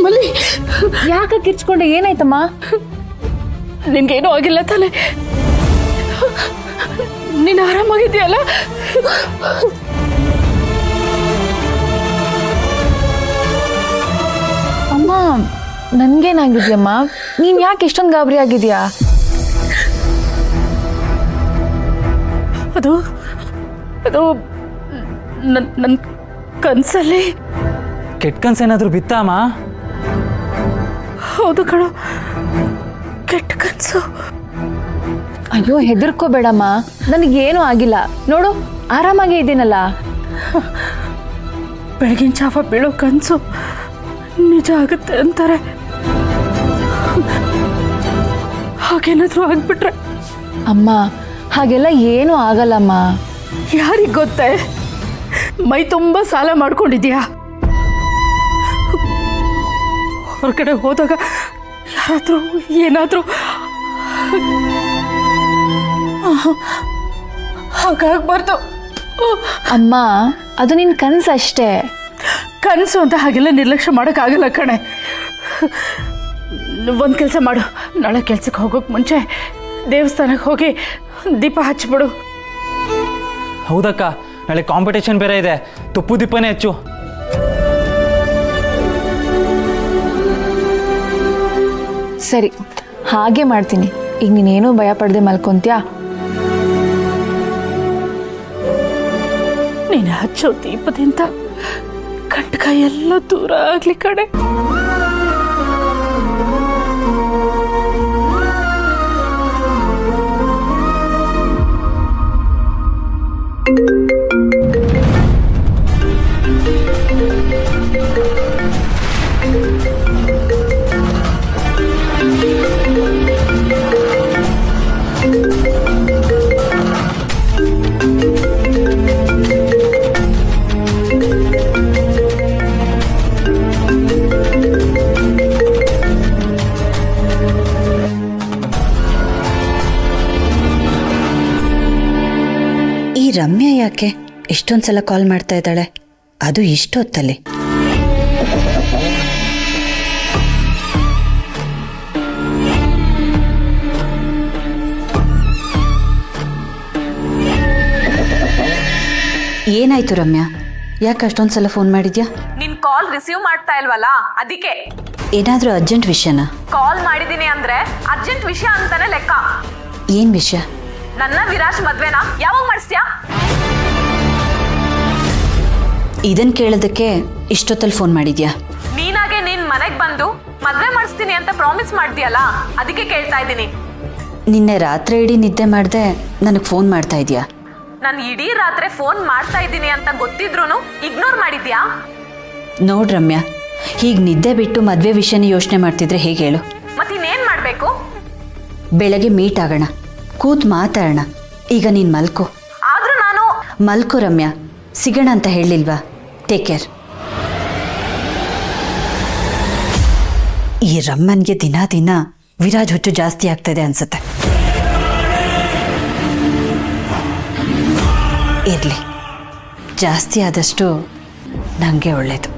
ಮಲ್ಲಿ, ಯಾಕೆ ಕಿರ್ಚ್ಕೊಂಡೆ? ಏನಾಯ್ತಮ್ಮ? ನಿನ್ಗೇನೂ ಆಗಿಲ್ಲ ತಾನೆ? ನೀನು ಆರಾಮಾಗಿದೆಯಲ್ಲ? ಅಮ್ಮ, ನನ್ಗೇನಾಗಿದ್ಯಮ್ಮ? ನೀನ್ ಯಾಕೆ ಇಷ್ಟೊಂದು ಗಾಬರಿ ಆಗಿದ್ಯಾ? ಅದು ಅದು ನನ್ನ ಕನಸಲ್ಲಿ. ಕೆಟ್ಟ ಕನ್ಸೇನಾದ್ರೂ ಬಿತ್ತಮ್ಮ? ಹೌದು ಕಣೋ, ಕೆಟ್ಟ ಕನಸು. ಅಯ್ಯೋ, ಹೆದರ್ಕೋಬೇಡಮ್ಮ, ನನಗೇನು ಆಗಿಲ್ಲ. ನೋಡು, ಆರಾಮಾಗೇ ಇದ್ದೀನಲ್ಲ. ಬೆಳಗಿನ ಜಾವ ಬೀಳೋ ಕನಸು ನಿಜ ಆಗುತ್ತೆ ಅಂತಾರೆ. ಹಾಗೇನಾದ್ರೂ ಆಗ್ಬಿಟ್ರೆ? ಅಮ್ಮ, ಹಾಗೆಲ್ಲ ಏನೂ ಆಗಲ್ಲಮ್ಮ. ಯಾರಿಗೆ ಗೊತ್ತೇ? ಮೈ ತುಂಬ ಸಾಲ ಮಾಡ್ಕೊಂಡಿದ್ಯಾ? ಹೊರಗಡೆ ಹೋದಾಗ ಯಾರಾದ್ರೂ ಏನಾದರೂ ಹಾಗಾಗ್ಬಾರ್ದು. ಅಮ್ಮ, ಅದು ನಿನ್ನ ಕನಸು ಅಷ್ಟೇ. ಕನಸು ಅಂತ ಹಾಗೆಲ್ಲ ನಿರ್ಲಕ್ಷ್ಯ ಮಾಡೋಕ್ಕಾಗಲ್ಲ ಕಣೆ. ಒಂದು ಕೆಲಸ ಮಾಡು, ನಾಳೆ ಕೆಲ್ಸಕ್ಕೆ ಹೋಗೋಕೆ ಮುಂಚೆ ದೇವಸ್ಥಾನಕ್ಕೆ ಹೋಗಿ ದೀಪ ಹಚ್ಬಿಡು. ಹೌದಕ್ಕ, ನಾಳೆ ಕಾಂಪಿಟೇಷನ್ ಬೇರೆ ಇದೆ. ತುಪ್ಪು ದೀಪನೇ ಹೆಚ್ಚು. ಸರಿ, ಹಾಗೆ ಮಾಡ್ತೀನಿ. ಈಗ ನೀನೇನೂ ಭಯ ಪಡದೆ ಮಲ್ಕೊಂತ್ಯಾ? ನೀನು ಹಚ್ಚೋ ದೀಪದಿಂದ ಕಂಟಕ ಎಲ್ಲ ದೂರ ಆಗ್ಲಿ ಕಡೆ. ರಮ್ಯಾ ಯಾಕೆ ಇಷ್ಟೊಂದು ಸಲ ಕಾಲ್ ಮಾಡ್ತಾ ಇದ್ದಾಳೆ? ಅದು ಇಷ್ಟೊತ್ತಲ್ಲಿ? ಏನಾಯ್ತು ರಮ್ಯಾ? ಯಾಕೆ ಅಷ್ಟೊಂದು ಸಲ ಫೋನ್ ಮಾಡಿದ್ಯಾ? ನಿನ್ ಕಾಲ್ ರಿಸೀವ್ ಮಾಡ್ತಾ ಇಲ್ವಲ್ಲ, ಅದಕ್ಕೆ. ಏನಾದರೂ ಅರ್ಜೆಂಟ್ ವಿಷಯನಾ? ಕಾಲ್ ಮಾಡಿದೀನಿ ಅಂದ್ರೆ ಅರ್ಜೆಂಟ್ ವಿಷಯ ಅಂತಾನೆ ಲೆಕ್ಕ. ಏನ್ ವಿಷಯ? ನನ್ನ ವಿರಾಜ್ ಮದ್ವೆನ ಯಾವಾಗ ಮಾಡಿಸ್ತೀಯಾ? ಇದನ್ ಕೇಳೋದಕ್ಕೆ ಇಷ್ಟೊತ್ತಲ್ಲಿ ಫೋನ್ ಮಾಡಿದ್ಯಾ? ನೀನಾಗೆ ನೀನ್ ಮನೆಗ್ ಬಂದು ಮದ್ವೆ ಮಾಡಿಸ್ತೀನಿ ಅಂತ ಪ್ರಾಮಿಸ್ ಮಾಡ್ತೀಯಲ್ಲ, ಅದಕ್ಕೆ ಕೇಳ್ತಾ ಇದ್ದೀನಿ. ನಿನ್ನೆ ರಾತ್ರಿ ಇಡೀ ನಿದ್ದೆ ಮಾಡ್ದೆ ನನಗೆ ಫೋನ್ ಮಾಡ್ತಾ ಇದೀಯಾ? ನಾನು ಇಡೀ ರಾತ್ರಿ ಫೋನ್ ಮಾಡ್ತಾ ಇದ್ದೀನಿ ಅಂತ ಗೊತ್ತಿದ್ರೂ ಇಗ್ನೋರ್ ಮಾಡಿದ್ಯಾ? ನೋಡ್ ರಮ್ಯಾ, ಹೀಗೆ ನಿದ್ದೆ ಬಿಟ್ಟು ಮದ್ವೆ ವಿಷಯನ ಯೋಚನೆ ಮಾಡ್ತಿದ್ರೆ ಹೇಗೆ ಹೇಳು? ಮತ್ತಿನ್ನೇನ್ ಮಾಡ್ಬೇಕು? ಬೆಳಗ್ಗೆ ಮೀಟ್ ಆಗೋಣ, ಕೂತ್ ಮಾತಾಡೋಣ. ಈಗ ನೀನ್ ಮಲ್ಕೋ. ಆದ್ರೂ ನಾನು ಮಲ್ಕೋ ರಮ್ಯಾ, ಸಿಗೋಣ ಅಂತ ಹೇಳಿಲ್ವಾ? Take care. ಈ ರಮ್ಮನ್ಗೆ ದಿನ ವಿರಾಜ್ ಹುಚ್ಚು ಜಾಸ್ತಿ ಆಗ್ತಾಯಿದೆ ಅನ್ಸುತ್ತೆ. ಇರಲಿ, ಜಾಸ್ತಿ ಆದಷ್ಟು ನನಗೆ ಒಳ್ಳೆಯದು.